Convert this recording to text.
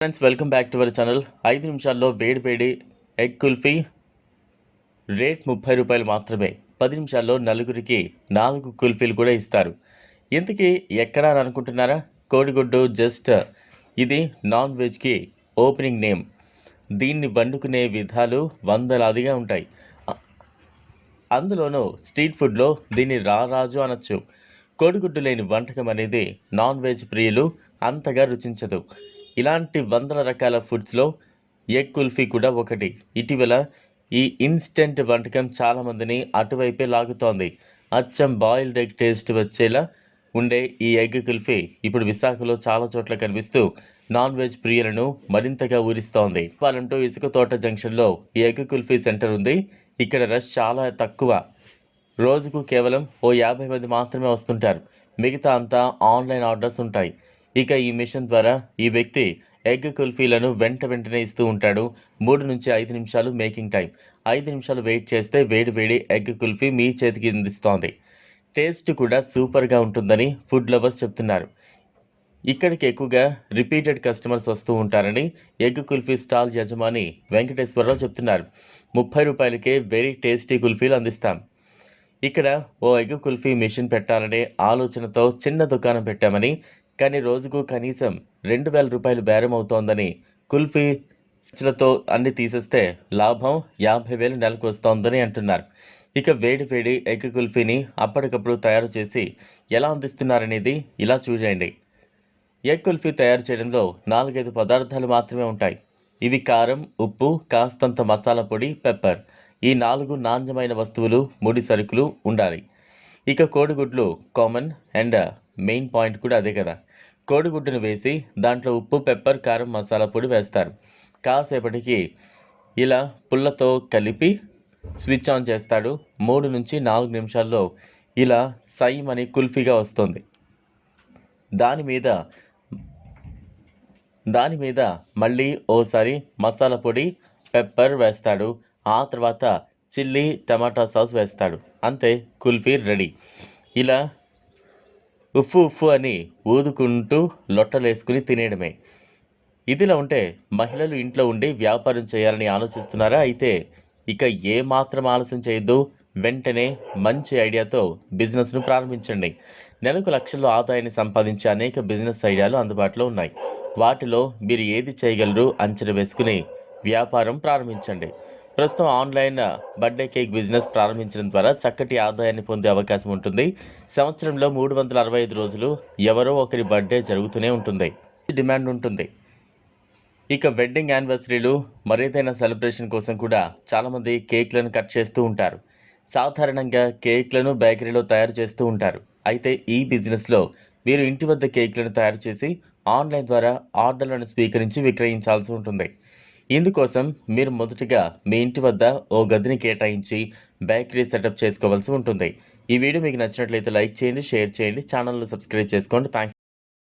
Friends, welcome back to our channel. 5 నిమిషాల్లో వేడి egg kulfi rate 30 రూపాయలు మాత్రమే. 10 నిమిషాల్లో నలుగురికి 4 కుల్ఫీలు కూడా ఇస్తారు. ఇంతకీ ఎక్కడ అని అనుకుంటున్నారా? కోడిగుడ్డు జస్ట్ ఇది నాన్ వెజ్కి ఓపెనింగ్ నేమ్. దీన్ని వండుకునే విధాలు వందలాదిగా ఉంటాయి. అందులోనూ స్ట్రీట్ ఫుడ్లో దీన్ని రారాజు అనొచ్చు. కోడిగుడ్డు లేని వంటకం అనేది నాన్ వెజ్ ప్రియులు అంతగా రుచించదు. ఇలాంటి వందల రకాల ఫుడ్స్లో ఎగ్ కుల్ఫీ కూడా ఒకటి. ఇటీవల ఈ ఇన్స్టెంట్ వంటకం చాలామందిని అటువైపే లాగుతోంది. అచ్చం బాయిల్డ్ ఎగ్ టేస్ట్ వచ్చేలా ఉండే ఈ ఎగ్ కుల్ఫీ ఇప్పుడు విశాఖలో చాలా చోట్ల కనిపిస్తూ నాన్ వెజ్ ప్రియులను మరింతగా ఊరిస్తోంది. వాళ్ళంటూ ఇసుక తోట జంక్షన్లో ఈ ఎగ్ కుల్ఫీ సెంటర్ ఉంది. ఇక్కడ రష్ చాలా తక్కువ. రోజుకు కేవలం 50 మంది మాత్రమే వస్తుంటారు. మిగతా అంతా ఆన్లైన్ ఆర్డర్స్ ఉంటాయి. ఇక ఈ మిషన్ ద్వారా ఈ వ్యక్తి ఎగ్ కుల్ఫీలను వెంటనే ఇస్తూ ఉంటాడు. 3 నుంచి 5 నిమిషాలు మేకింగ్ టైం. 5 నిమిషాలు వెయిట్ చేస్తే వేడి ఎగ్ కుల్ఫీ మీ చేతికి అందిస్తోంది. టేస్ట్ కూడా సూపర్గా ఉంటుందని ఫుడ్ లవర్స్ చెప్తున్నారు. ఇక్కడికి ఎక్కువగా రిపీటెడ్ కస్టమర్స్ వస్తూ ఉంటారని ఎగ్ కుల్ఫీ స్టాల్ యజమాని వెంకటేశ్వరరావు చెప్తున్నారు. 30 రూపాయలకే వెరీ టేస్టీ కుల్ఫీలు అందిస్తాం. ఇక్కడ ఓ ఎగ్ కుల్ఫీ మిషన్ పెట్టాలనే ఆలోచనతో చిన్న దుకాణం పెట్టామని, కానీ రోజుకు కనీసం 2000 రూపాయలు బేరం అవుతోందని, కుల్ఫీలతో అన్ని తీసేస్తే లాభం 50,000 నెలకు వస్తోందని అంటున్నారు. ఇక వేడి ఎగ్ కుల్ఫీని అప్పటికప్పుడు తయారు చేసి ఎలా అందిస్తున్నారనేది ఇలా చూడండి. ఎగ్ కుల్ఫీ తయారు చేయడంలో 4-5 పదార్థాలు మాత్రమే ఉంటాయి. ఇవి కారం, ఉప్పు, కాస్తంత మసాలా పొడి, పెప్పర్. ఈ 4 నాణ్యమైన వస్తువులు, ముడి సరుకులు ఉండాలి. ఇక కోడిగుడ్లు కామన్ అండ్ మెయిన్ పాయింట్ కూడా అదే కదా. కోడిగుడ్డును వేసి దాంట్లో ఉప్పు, పెప్పర్, కారం, మసాలా పొడి వేస్తారు. కాసేపటికి ఇలా పుల్లతో కలిపి స్విచ్ ఆన్ చేస్తాడు. 3 నుంచి 4 నిమిషాల్లో ఇలా సైమని కుల్ఫీగా వస్తుంది. దాని మీద మళ్ళీ ఓసారి మసాలా పొడి, పెప్పర్ వేస్తాడు. ఆ తర్వాత చిల్లీ, టమాటా సాస్ వేస్తాడు. అంతే, కుల్ఫీ రెడీ. ఇలా ఉఫ్ఫు అని ఊదుకుంటూ లొట్టలేసుకుని తినేయడమే. ఇదిలా ఉంటే మహిళలు ఇంట్లో ఉండి వ్యాపారం చేయాలని ఆలోచిస్తున్నారా? అయితే ఇక ఏమాత్రం ఆలస్యం చేయొద్దు. వెంటనే మంచి ఐడియాతో బిజినెస్ను ప్రారంభించండి. నెలకు లక్షల్లో ఆదాయాన్ని సంపాదించే అనేక బిజినెస్ ఐడియాలు అందుబాటులో ఉన్నాయి. వాటిలో మీరు ఏది చేయగలరు అంచనా వేసుకుని వ్యాపారం ప్రారంభించండి. ప్రస్తుతం ఆన్లైన్ బర్త్డే కేక్ బిజినెస్ ప్రారంభించడం ద్వారా చక్కటి ఆదాయాన్ని పొందే అవకాశం ఉంటుంది. సంవత్సరంలో 365 రోజులు ఎవరో ఒకరి బర్త్డే జరుగుతూనే ఉంటుంది. డిమాండ్ ఉంటుంది. ఇక వెడ్డింగ్ యానివర్సరీలు, మరేదైనా సెలబ్రేషన్ కోసం కూడా చాలామంది కేక్లను కట్ చేస్తూ ఉంటారు. సాధారణంగా కేక్లను బేకరీలో తయారు చేస్తూ ఉంటారు. అయితే ఈ బిజినెస్లో మీరు ఇంటి వద్ద కేక్లను తయారు చేసి ఆన్లైన్ ద్వారా ఆర్డర్లను స్వీకరించి విక్రయించాల్సి ఉంటుంది. ఇందుకోసం మీరు మొదటిగా మీ ఇంటి వద్ద ఓ గదిని కేటాయించి బేకరీ సెటప్ చేసుకోవాల్సి ఉంటుంది. ఈ వీడియో మీకు నచ్చినట్లయితే లైక్ చేయండి, షేర్ చేయండి, ఛానల్ను సబ్స్క్రైబ్ చేసుకోండి. థ్యాంక్స్.